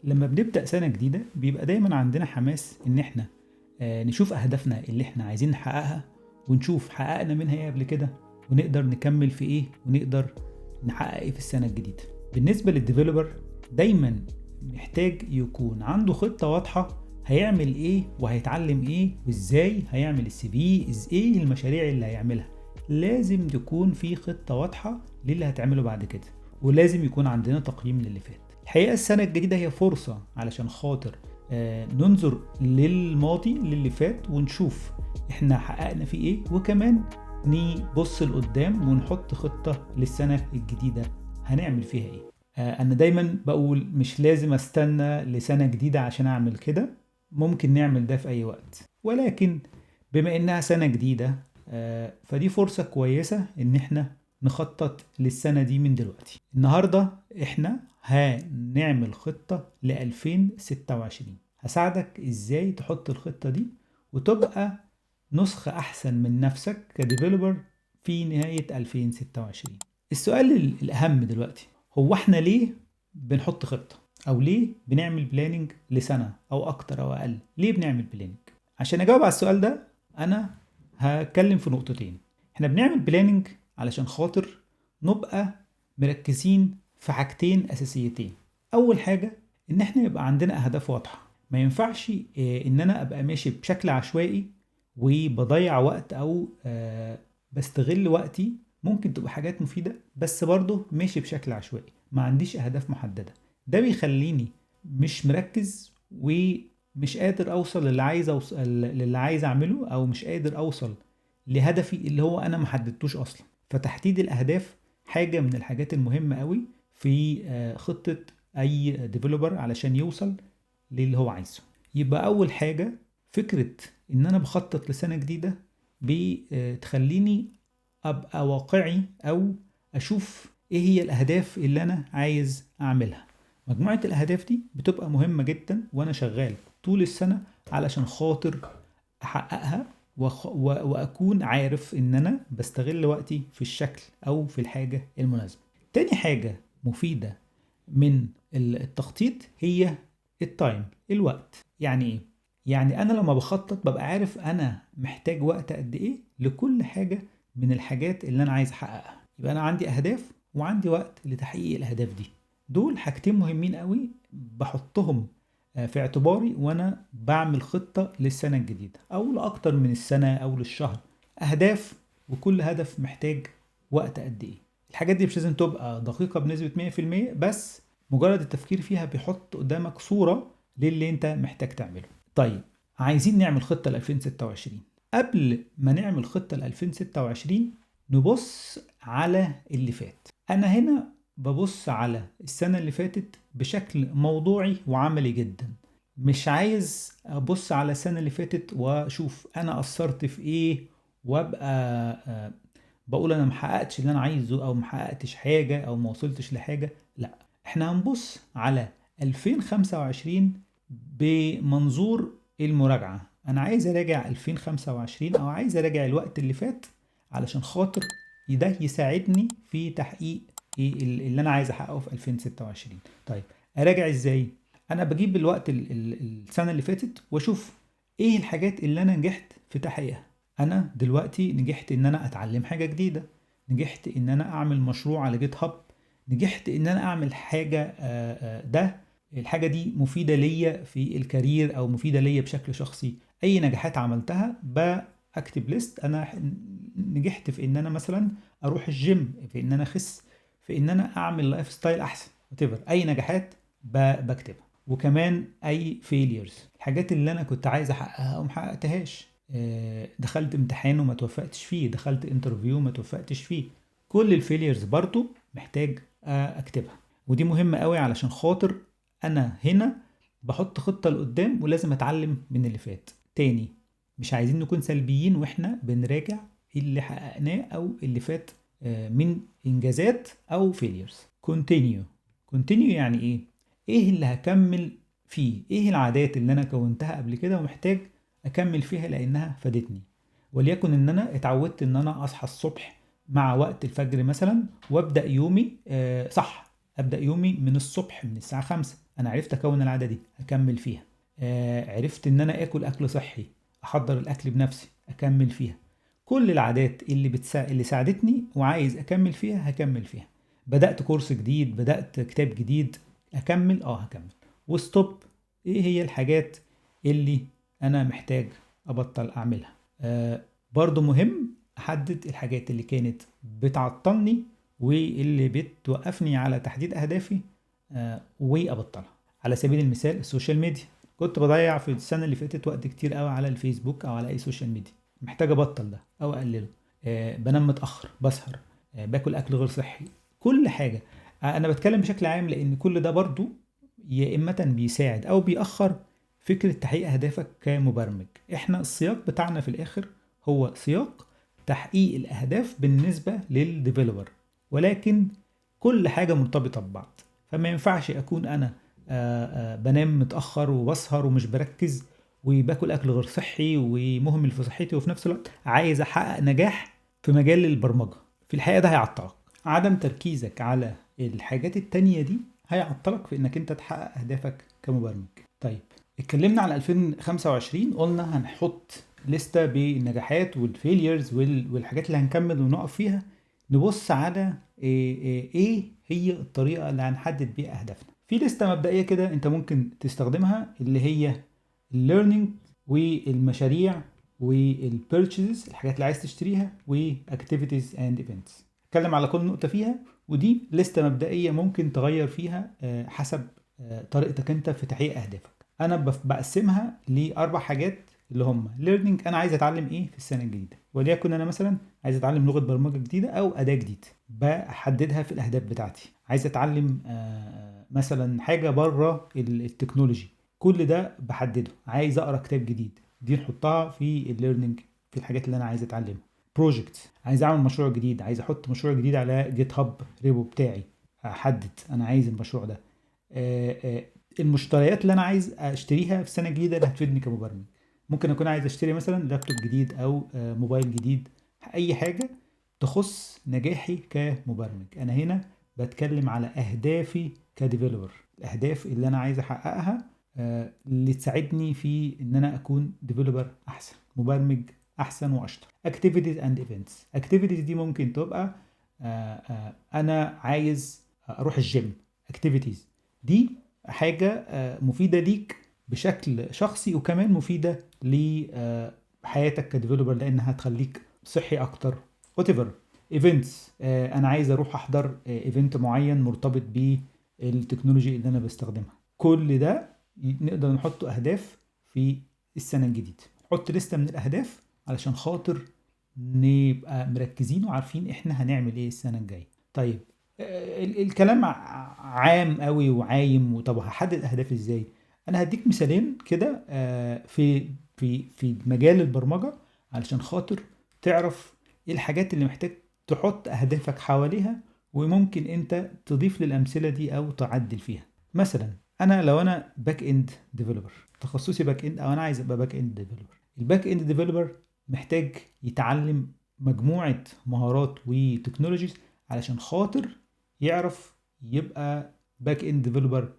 لما بنبدأ سنة جديدة بيبقى دايما عندنا حماس إن إحنا نشوف أهدافنا اللي إحنا عايزين نحققها، ونشوف حققنا منها إيه قبل كده، ونقدر نكمل في إيه، ونقدر نحقق إيه في السنة الجديدة. بالنسبة للديفلوبر دايما محتاج يكون عنده خطة واضحة، هيعمل إيه وهيتعلم إيه وإزاي هيعمل السي في، إيه المشاريع اللي هيعملها. لازم تكون في خطة واضحة للي هتعمله بعد كده، ولازم يكون عندنا تقييم للي فات. الحقيقة السنة الجديدة هي فرصة علشان خاطر ننظر للماضي للي فات ونشوف احنا حققنا فيه ايه، وكمان نبص لقدام ونحط خطة للسنة الجديدة هنعمل فيها ايه. انا دايما بقول مش لازم استنى لسنة جديدة عشان اعمل كده، ممكن نعمل ده في اي وقت، ولكن بما انها سنة جديدة فدي فرصة كويسة ان احنا نخطط للسنة دي من دلوقتي. النهاردة احنا هنعمل خطة ل 2026، هساعدك ازاي تحط الخطة دي وتبقى نسخة احسن من نفسك كديفلوبر في نهاية 2026. السؤال الاهم دلوقتي هو احنا ليه بنحط خطة، او ليه بنعمل بلاننج لسنة او اكتر او اقل؟ ليه بنعمل بلاننج؟ عشان اجاوب على السؤال ده انا هتكلم في نقطتين. احنا بنعمل بلاننج علشان خاطر نبقى مركزين في حاجتين اساسيتين. اول حاجة ان احنا يبقى عندنا اهداف واضحة. ما ينفعش ان انا ابقى ماشي بشكل عشوائي وبضيع وقت او بستغل وقتي. ممكن تبقى حاجات مفيدة بس برضه ماشي بشكل عشوائي، ما عنديش اهداف محددة. ده بيخليني مش مركز ومش قادر اوصل للي عايز اعمله، او مش قادر اوصل لهدفي اللي هو انا محددتوش اصلا. فتحديد الاهداف حاجة من الحاجات المهمة قوي في خطة اي ديفلوبر علشان يوصل للي هو عايزه. يبقى اول حاجة فكرة ان انا بخطط لسنة جديدة بتخليني ابقى واقعي، او اشوف ايه هي الاهداف اللي انا عايز اعملها. مجموعة الاهداف دي بتبقى مهمة جدا وانا شغال طول السنة علشان خاطر احققها، واكون عارف ان انا بستغل وقتي في الشكل او في الحاجة المناسبة. تاني حاجة مفيدة من التخطيط هي التايم، الوقت. يعني ايه؟ يعني انا لما بخطط ببقى عارف انا محتاج وقت قد ايه لكل حاجة من الحاجات اللي انا عايز احققها. يبقى انا عندي اهداف وعندي وقت لتحقيق الاهداف دي. دول حاجتين مهمين قوي بحطهم في اعتباري وانا بعمل خطة للسنة الجديدة او لاكتر من السنة او للشهر. اهداف، وكل هدف محتاج وقت قد ايه. الحاجات دي مش لازم تبقى دقيقة بنسبة 100%، بس مجرد التفكير فيها بيحط قدامك صورة للي انت محتاج تعمله. طيب، عايزين نعمل خطة ل 2026. قبل ما نعمل خطة ل 2026 نبص على اللي فات. انا هنا ببص على السنة اللي فاتت بشكل موضوعي وعملي جدا. مش عايز ابص على السنة اللي فاتت واشوف انا قصرت في ايه، وابقى بقول انا محققتش اللي انا عايزه، او محققتش حاجة، او ما وصلتش لحاجة. لا، احنا هنبص على 2025 بمنظور المراجعة. انا عايز اراجع 2025 او عايز اراجع الوقت اللي فات علشان خاطر ده يساعدني في تحقيق ايه اللي انا عايز احققه في 2026. طيب، اراجع ازاي؟ انا بجيب الوقت السنة اللي فاتت واشوف ايه الحاجات اللي انا نجحت في تحقيقها. انا دلوقتي نجحت ان انا اتعلم حاجة جديدة، نجحت ان انا اعمل مشروع على جيت هاب، نجحت ان انا اعمل حاجة ده الحاجة دي مفيدة ليا في الكارير او مفيدة ليا بشكل شخصي. اي نجاحات عملتها بكتب ليست. انا نجحت في ان انا مثلا اروح الجيم، في ان انا اخس، في ان انا اعمل لايف ستايل احسن. اي نجاحات بكتبها. وكمان اي فيليرز، الحاجات اللي انا كنت عايز احققها وما حققتهاش. دخلت امتحان وما توفقتش فيه، دخلت انترفيو وما توفقتش فيه. كل الفيليرز برضو محتاج اكتبها. ودي مهمة قوي علشان خاطر انا هنا بحط خطة لقدام، ولازم اتعلم من اللي فات. تاني، مش عايزين نكون سلبيين واحنا بنراجع اللي حققناه او اللي فات من انجازات او فيليرز. continue يعني ايه؟ ايه اللي هكمل فيه؟ ايه العادات اللي انا كونتها قبل كده ومحتاج اكمل فيها لانها فادتني؟ وليكن ان انا اتعودت ان انا اصحى الصبح مع وقت الفجر مثلا وابدا يومي صح. ابدا يومي من الصبح من الساعه 5. انا عرفت اكون العاده دي هكمل فيها. عرفت ان انا اكل اكل صحي، احضر الاكل بنفسي، اكمل فيها. كل العادات اللي ساعدتني وعايز اكمل فيها هكمل فيها. بدات كورس جديد، بدات كتاب جديد، هكمل. وستوب، ايه هي الحاجات اللي انا محتاج ابطل اعملها. برضو مهم احدد الحاجات اللي كانت بتعطلني واللي بتوقفني على تحديد اهدافي، وابطلها. على سبيل المثال السوشيال ميديا، كنت بضيع في السنه اللي فاتت وقت كتير قوي على الفيسبوك او على اي سوشيال ميديا. محتاج ابطل ده او اقلله. بنام متاخر، بسهر، باكل اكل غير صحي. كل حاجه. انا بتكلم بشكل عام لان كل ده برضو يا اما بيساعد او بيأخر فكرة تحقيق أهدافك كمبرمج. احنا السياق بتاعنا في الآخر هو سياق تحقيق الأهداف بالنسبة للديفلوبر، ولكن كل حاجة مرتبطة ببعض. فما ينفعش أكون أنا بنام متأخر وبسهر ومش بركز وباكل أكل غير صحي ومهمل في صحتي وفي نفس الوقت عايز أحقق نجاح في مجال البرمجة. في الحقيقة ده هيعطلك. عدم تركيزك على الحاجات التانية دي هيعطلك في انك انت تحقق اهدافك كمبرمج. طيب، اتكلمنا على 2025، قلنا هنحط لستة بالنجاحات والفيليرز والحاجات اللي هنكمل ونقف فيها. نبص على ايه هي الطريقة اللي هنحدد بيها اهدافنا. في لستة مبدئية كده انت ممكن تستخدمها، اللي هي الليرنينج والمشاريع والبيرتشيز، الحاجات اللي عايز تشتريها، واكتيفيتيز اند ايفنتس. اتكلم على كل نقطة فيها، ودي لستة مبدئية ممكن تغير فيها حسب طريقتك انت في تحقيق اهدافك. انا بقسمها لاربع حاجات، اللي هم learning، انا عايز اتعلم ايه في السنه الجديده. وليكن انا مثلا عايز اتعلم لغه برمجه جديده او اداه جديده، بحددها في الاهداف بتاعتي. عايز اتعلم مثلا حاجه بره التكنولوجي، كل ده بحدده. عايز اقرا كتاب جديد، دي نحطها في الليرنينج، في الحاجات اللي انا عايز اتعلمها. بروجكت، عايز اعمل مشروع جديد، عايز احط مشروع جديد على جيت هاب ريبو بتاعي، احدد انا عايز المشروع ده. المشتريات اللي انا عايز اشتريها في السنه الجديده اللي هتفيدني كمبرمج، ممكن اكون عايز اشتري مثلا لابتوب جديد او موبايل جديد، اي حاجه تخص نجاحي كمبرمج. انا هنا بتكلم على اهدافي كديفلوبر، الاهداف اللي انا عايز احققها اللي تساعدني في ان انا اكون ديفلوبر احسن، مبرمج احسن واشطر. activities and events. activities دي ممكن تبقى انا عايز اروح الجيم. activities دي حاجة مفيدة ليك بشكل شخصي، وكمان مفيدة لحياتك كديفلوبر لانها هتخليك صحي اكتر. whatever. events، انا عايز اروح احضر ايفنت معين مرتبط بالتكنولوجي اللي انا بستخدمها. كل ده نقدر نحطه اهداف في السنة الجديدة. حط لستة من الاهداف علشان خاطر نبقى مركزين وعارفين احنا هنعمل ايه السنة الجاية. طيب، الكلام عام قوي وعايم، وطب هحدد اهدافي ازاي؟ انا هديك مثالين كده في مجال البرمجة علشان خاطر تعرف ايه الحاجات اللي محتاج تحط اهدافك حواليها، وممكن انت تضيف للامثلة دي او تعدل فيها. مثلا لو انا باك اند ديفلوبر، تخصصي باك اند، او انا عايز ابقى باك اند ديفلوبر. الباك اند ديفلوبر محتاج يتعلم مجموعة مهارات وتكنولوجيز علشان خاطر يعرف يبقى باك اند ديفلوبر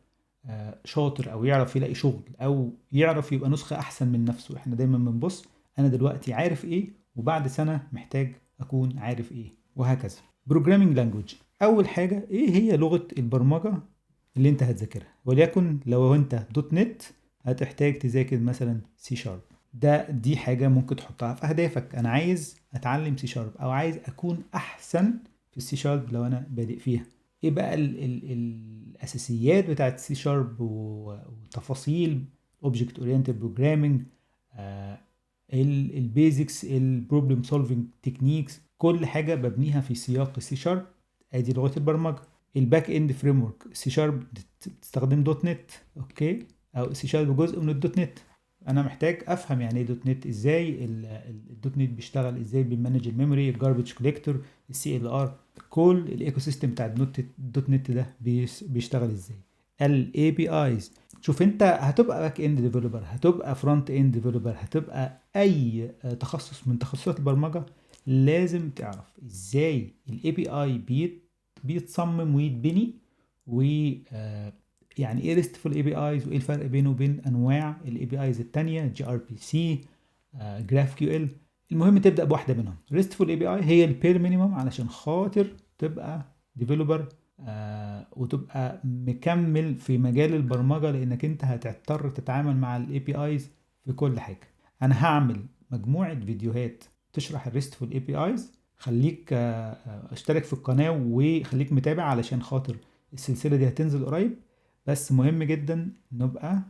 شاطر، او يعرف يلاقي شغل، او يعرف يبقى نسخة احسن من نفسه. احنا دايما بنبص انا دلوقتي عارف ايه، وبعد سنة محتاج اكون عارف ايه، وهكذا. programming language، اول حاجة ايه هي لغة البرمجة اللي انت هتذاكرها. وليكن لو انت دوت نت هتحتاج تذاكر مثلا سي شارب. دي حاجة ممكن تحطها في أهدافك. أنا عايز أتعلم سي شارب، أو عايز أكون أحسن في السي شارب لو أنا بادئ فيها. إيه بقى الأساسيات بتاعت سي شارب وتفاصيل Object Oriented Programming، البيزكس، البروبلم سولفينج تكنيكس، كل حاجة ببنيها في سياق السي شارب. ادي لغة البرمجة. الباك اند فريم ورك، سي شارب بتستخدم دوت نت، اوكي، او سي شارب جزء من الدوت نت. انا محتاج افهم يعني ايه دوت نت، ازاي الدوت نت بيشتغل، ازاي بيمانج الميموري، الجاربج كوليكتور، السي ال ار، كل الايكو سيستم بتاع الدوت نت ده بيشتغل ازاي. الاي بي ايز، شوف انت هتبقى باك اند ديفلوبر، هتبقى فرونت اند ديفلوبر، هتبقى اي تخصص من تخصصات البرمجه، لازم تعرف ازاي الاي بي اي بيتصمم ويتبني، و يعني ايه RESTful APIs وايه الفرق بينه وبين انواع ال APIs التانية gRPC GraphQL. المهم تبدأ بواحدة منهم. RESTful API هي البير مينيمم علشان خاطر تبقى ديفلوبر وتبقى مكمل في مجال البرمجة، لانك انت هتضطر تتعامل مع ال APIs في كل حاجة. انا هعمل مجموعة فيديوهات تشرح ال RESTful APIs. خليك اشترك في القناة وخليك متابع علشان خاطر السلسلة دي هتنزل قريب. بس مهم جدا نبقى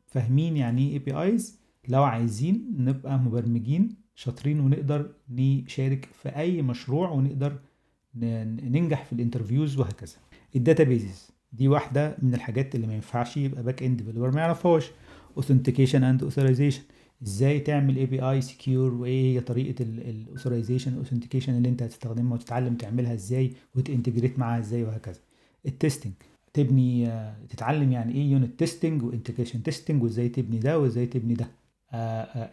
فاهمين يعني ايه APIs لو عايزين نبقى مبرمجين شاطرين ونقدر نشارك في اي مشروع ونقدر ننجح في الانترفيوز وهكذا. الداتابيزز دي واحدة من الحاجات اللي ما ينفعش يبقى باك اند ديفلوبر ما يعرفهاش. authentication and authorization، ازاي تعمل اي بي اي سكيور، وايه هي طريقه الاوثرايزيشن والاوثنتيكيشن اللي انت هتستخدمها وتتعلم تعملها ازاي وتنتجريت معاها ازاي وهكذا. التستنج، تبني تتعلم يعني ايه يونت تيستنج وانتجريشن تيستنج وازاي تبني ده وازاي تبني ده.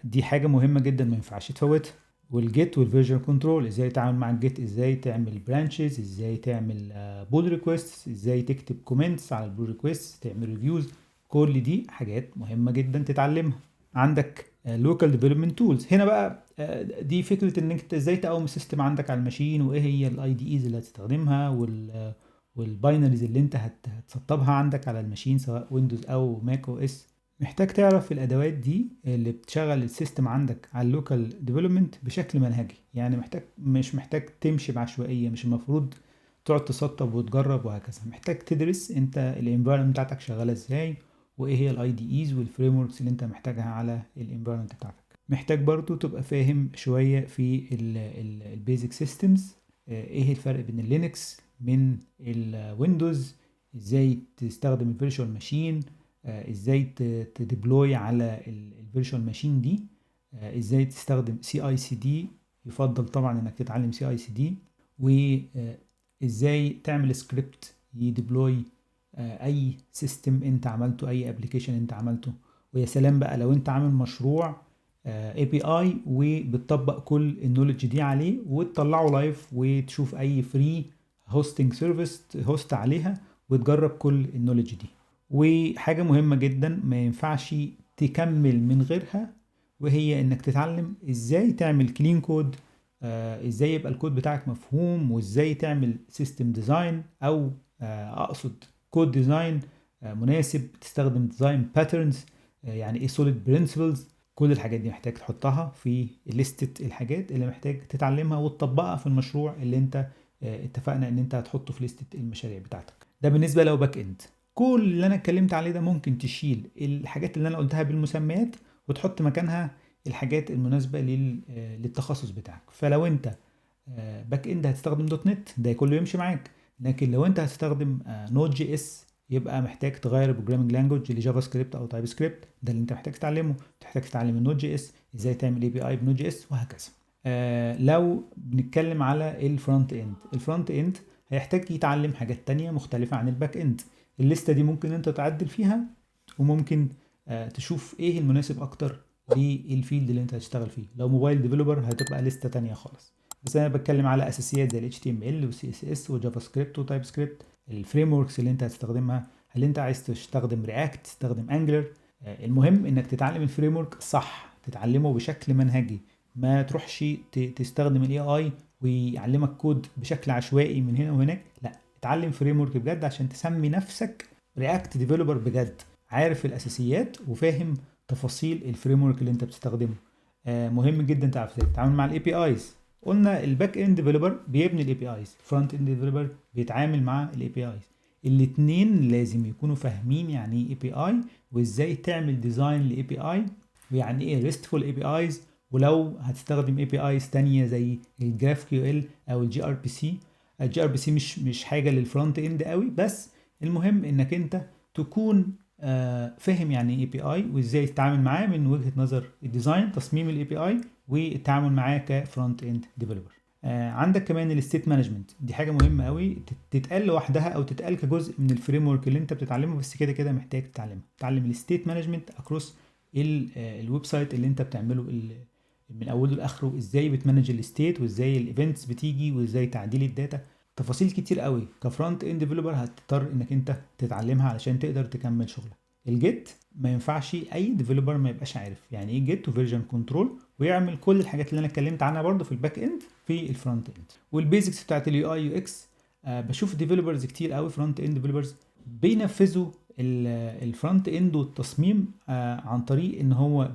دي حاجه مهمه جدا ما ينفعش تفوتها. والجيت والفيرجن كنترول، ازاي تتعامل مع الجيت، ازاي تعمل برانشز، ازاي تعمل بول ريكويست، ازاي تكتب كومنتس على البول ريكويست، تعمل ريفيوز. كل دي حاجات مهمه جدا تتعلمها. عندك لوكال ديفلوبمنت تولز. هنا بقى دي فكره انك انت ازاي تقوم السيستم عندك على الماشين، وايه هي الاي دي ايز اللي هتستخدمها والباينريز اللي انت هتسطبها عندك على الماشين سواء ويندوز او ماك او اس. محتاج تعرف الادوات دي اللي بتشغل السيستم عندك على اللوكال ديفلوبمنت بشكل منهجي. يعني مش محتاج تمشي بعشوائيه، مش المفروض تقعد تسطب وتجرب وهكذا. محتاج تدرس انت الانفايرمنت بتاعتك شغاله ازاي، وايه هي الاي دي ايز والفريم وركس اللي انت محتاجها على الانفايرمنت بتاعتك. محتاج برضو تبقى فاهم شويه في البيزك سيستمز، ايه الفرق بين اللينكس من الويندوز، ازاي تستخدم الفيرتشوال ماشين، ازاي تديبلوي على الفيرتشوال ماشين دي، ازاي تستخدم CI/CD. يفضل طبعا انك تتعلم CI/CD. وازاي تعمل سكريبت يديبلوي اي سيستم انت عملته، اي ابلكيشن انت عملته. ويا سلام بقى لو انت عامل مشروع API وبتطبق كل النولج دي عليه وتطلعه لايف وتشوف اي فري هوستنج سيرفيس هوست عليها وتجرب كل النولج دي. وحاجة مهمة جدا ما ينفعش تكمل من غيرها، وهي انك تتعلم ازاي تعمل كلين كود، ازاي يبقى الكود بتاعك مفهوم، وازاي تعمل سيستم ديزاين او اقصد كود ديزاين مناسب، تستخدم ديزاين باترنز، يعني ايه سوليد برينسيبلز. كل الحاجات دي محتاج تحطها في لستة الحاجات اللي محتاج تتعلمها وتطبقها في المشروع اللي انت اتفقنا ان انت هتحطه في لستة المشاريع بتاعتك. ده بالنسبة لو باك اند. كل اللي انا اتكلمت عليه ده ممكن تشيل الحاجات اللي انا قلتها بالمسميات وتحط مكانها الحاجات المناسبة للتخصص بتاعك. فلو انت باك اند هتستخدم دوت نت ده كله يمشي معاك، لكن لو انت هتستخدم نود جي اس يبقى محتاج تغير البروجرامنج لانجوج لجافا سكريبت او تايب سكريبت. ده اللي انت محتاج تتعلمه. تحتاج تتعلم النود جي اس، ازاي تعمل اي بي اي بنود جي اس وهكذا. لو بنتكلم على الفرونت اند هيحتاج يتعلم حاجات تانية مختلفة عن الباك اند. الليستة دي ممكن انت تعدل فيها، وممكن تشوف ايه المناسب اكتر للفيلد اللي انت هتشتغل فيه. لو موبايل ديفلوبر هتبقى لستة تانية خالص. بس انا بتكلم على اساسيات زي ال HTML وال CSS وجافا سكريبت وتايب سكريبت. الفريم وركس اللي انت هتستخدمها، هل انت عايز تستخدم رياكت، تستخدم انجلر؟ المهم انك تتعلم الفريم ورك صح، تتعلمه بشكل منهجي. ما تروحش تستخدم الاي اي ويعلمك كود بشكل عشوائي من هنا وهناك. لا، اتعلم فريم ورك بجد عشان تسمي نفسك رياكت ديفلوبر بجد، عارف الاساسيات وفاهم تفاصيل الفريم ورك اللي انت بتستخدمه. مهم جدا تعرف ازاي تتعامل مع الاي بي ايز. قلنا الباك اند ديفلوبر بيبني الاي بي ايز، فرونت اند ديفلوبر بيتعامل مع الاي بي ايز. الاثنين لازم يكونوا فاهمين يعني ايه اي بي اي، وازاي تعمل ديزاين لاي بي اي، ويعني ايه ريستفول اي بي ايز. ولو هتستخدم اي بي ايز تانية زي الجراف كيو ال او الجي ار بي سي. الجي ار بي سي مش حاجه للفرونت اند قوي، بس المهم انك انت تكون فاهم يعني ايه اي بي اي وازاي تتعامل معاه من وجهة نظر الديزاين، تصميم الاي بي اي، والتعامل معاه كفرونت اند ديفلوبر. عندك كمان الستيت مانجمنت. دي حاجه مهمه قوي تتقال لوحدها او تتقال كجزء من الفريم ورك اللي انت بتتعلمه، بس كده كده محتاج تتعلمها. تتعلم الستيت مانجمنت اكروس الويب سايت اللي انت بتعمله من اوله لاخره، ازاي بتمانج الستيت، وازاي الايفنتس بتيجي، وازاي تعديل الداتا. تفاصيل كتير قوي كفرونت اند ديفلوبر هتضطر انك انت تتعلمها علشان تقدر تكمل شغلك. الجيت ما ينفعش اي ديفلوبر ما يبقاش عارف يعني ايه جيت وفيرجن كنترول، ويعمل كل الحاجات اللي انا اتكلمت عنها برضو في الباك اند في الفرونت اند. والبيزكس بتاعت اليو اي يو اكس، بشوف ديفلوبرز كتير قوي فرونت اند ديفلوبرز بينفذوا الفرونت اند والتصميم عن طريق ان هو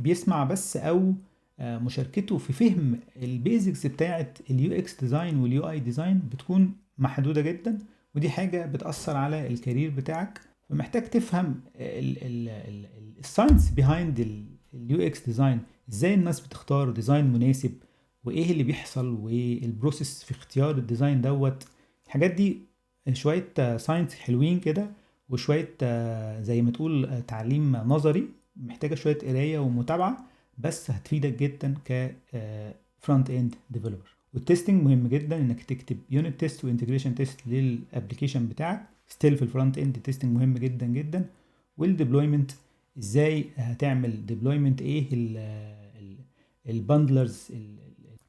بيسمع بس، او مشاركته في فهم البيزكس بتاعت اليو اكس ديزاين واليو اي ديزاين بتكون محدوده جدا، ودي حاجه بتاثر على الكارير بتاعك. فمحتاج تفهم الساينس بيهايند اليو اكس ديزاين، ازاي الناس بتختار ديزاين مناسب، وايه اللي بيحصل، والبروسيس في اختيار الديزاين دوت. الحاجات دي شويه ساينس حلوين كده، وشويه زي ما تقول تعليم نظري، محتاجه شويه قرايه ومتابعه، بس هتفيدك جدا ك فرونت اند ديفلوبر. والتستنج مهم جدا انك تكتب يونت تيست وانتجريشن تيست للابلكيشن بتاعك، ستيل في الفرونت اند تيستنج مهم جدا جدا. والديبلويمنت، ازاي هتعمل ديبلويمنت، ايه الباندلرز،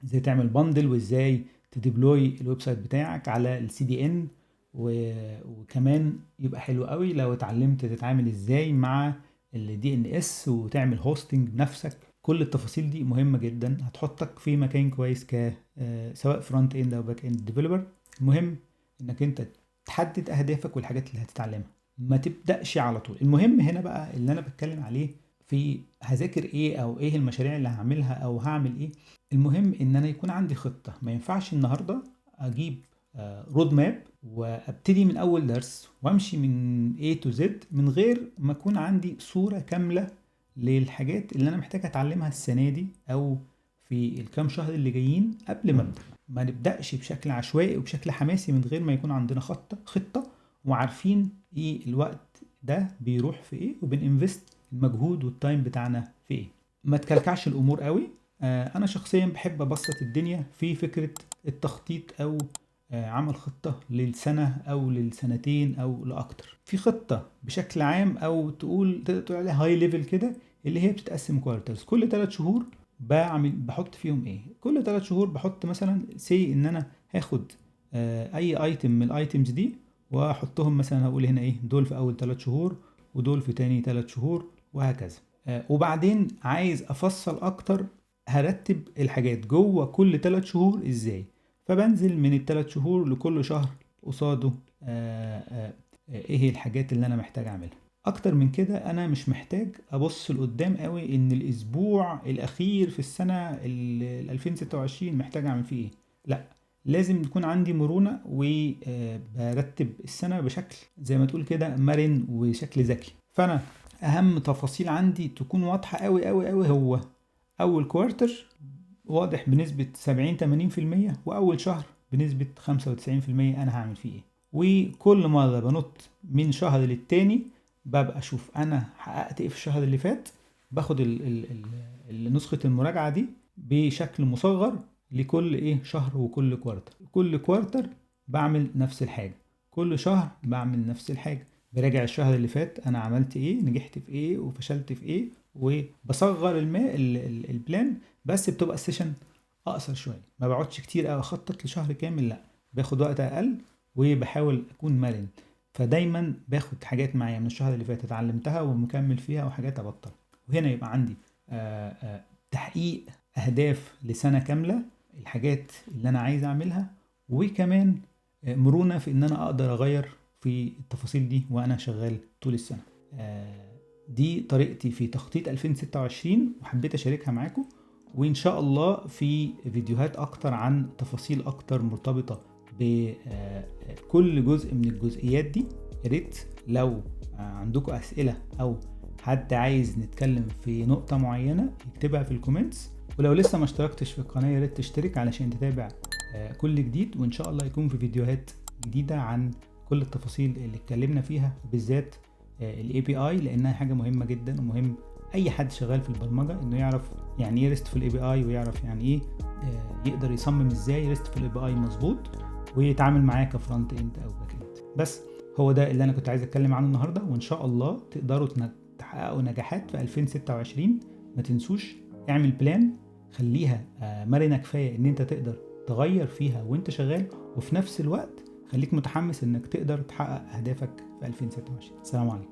ازاي تعمل باندل، وازاي تديبلوي الويب سايت بتاعك على السي دي ان. وكمان يبقى حلو قوي لو اتعلمت تتعامل ازاي مع الدي ان اس وتعمل هوستنج بنفسك. كل التفاصيل دي مهمه جدا، هتحطك في مكان كويس سواء فرونت اند او باك اند ديفلوبر. المهم انك انت تحدد اهدافك والحاجات اللي هتتعلمها، ما تبداش على طول. المهم هنا بقى اللي انا بتكلم عليه في هذاكر ايه، او ايه المشاريع اللي هعملها، او هعمل ايه. المهم ان انا يكون عندي خطه. ما ينفعش النهارده اجيب رود ماب وابتدي من اول درس وامشي من A to Z من غير ما اكون عندي صورة كاملة للحاجات اللي انا محتاج اتعلمها السنة دي او في الكام شهر اللي جايين قبل ما ابدا. ما نبداش بشكل عشوائي وبشكل حماسي من غير ما يكون عندنا خطة وعارفين ايه الوقت ده بيروح في ايه، وبنinvest المجهود والتايم بتاعنا في ايه. ما تكلكعش الامور قوي. انا شخصيا بحب ابسط الدنيا في فكرة التخطيط، او عمل خطة للسنة أو للسنتين أو لأكتر. في خطة بشكل عام، أو تقدر تقول عليها هاي ليفل كده، اللي هي بتتقسم كوارترز. كل 3 شهور بحط فيهم إيه. كل 3 شهور بحط مثلا سي إن أنا هاخد أي ايتم من الايتمز دي وأحطهم، مثلا هقول هنا إيه، دول في أول 3 شهور ودول في تاني 3 شهور وهكذا. وبعدين عايز أفصل أكتر، هرتب الحاجات جوه كل 3 شهور إزاي. فبنزل من ال3 شهور لكل شهر قصاده ايه الحاجات اللي انا محتاج اعملها. اكتر من كده انا مش محتاج ابص لقدام قوي ان الاسبوع الاخير في السنة 2026 محتاج اعمل فيه ايه. لا، لازم يكون عندي مرونة وبرتب السنة بشكل زي ما تقول كده مرن وشكل ذكي. فانا اهم تفاصيل عندي تكون واضحة قوي قوي قوي، هو اول كوارتر واضح بنسبة 70-80%، وأول شهر بنسبة 95% أنا هعمل فيه إيه. وكل مرة بنط من شهر للتاني ببقى أشوف أنا حققت إيه في الشهر اللي فات، باخد نسخة المراجعة دي بشكل مصغر لكل إيه شهر وكل كوارتر. كل كوارتر بعمل نفس الحاجة، كل شهر بعمل نفس الحاجة، براجع الشهر اللي فات أنا عملت إيه، نجحت في إيه وفشلت في إيه، وبصغر البلان. بس بتبقى السيشن اقصر شويه، ما بقعدش كتير قوي اخطط لشهر كامل، لا باخد وقت اقل وبحاول اكون مرن. فدايما باخد حاجات معايا من الشهر اللي فات اتعلمتها ومكمل فيها، وحاجات ابطل. وهنا يبقى عندي تحقيق اهداف لسنه كامله، الحاجات اللي انا عايز اعملها، وكمان مرونه في ان انا اقدر اغير في التفاصيل دي وانا شغال طول السنه. دي طريقتي في تخطيط 2026 وحبيت اشاركها معاكم. وإن شاء الله في فيديوهات أكتر عن تفاصيل أكتر مرتبطة بكل جزء من الجزئيات دي. ياريت لو عندكم أسئلة أو حد عايز نتكلم في نقطة معينة يكتبها في الكومنتس. ولو لسه ما اشتركتش في القناة ياريت تشترك علشان تتابع كل جديد. وإن شاء الله يكون في فيديوهات جديدة عن كل التفاصيل اللي اتكلمنا فيها، بالذات ال API، لأنها حاجة مهمة جدا، ومهم اي حد شغال في البرمجه انه يعرف يعني ايه ريست في الاي بي اي، ويعرف يعني ايه يقدر يصمم ازاي ريست في الاي بي اي مظبوط، ويتعامل معاه كفرونت اند او باك اند. بس هو ده اللي انا كنت عايز اتكلم عنه النهارده، وان شاء الله تقدروا تحققوا نجاحات في 2026. ما تنسوش اعمل بلان، خليها مرنه كفايه ان انت تقدر تغير فيها وانت شغال، وفي نفس الوقت خليك متحمس انك تقدر تحقق اهدافك في 2026. السلام عليكم.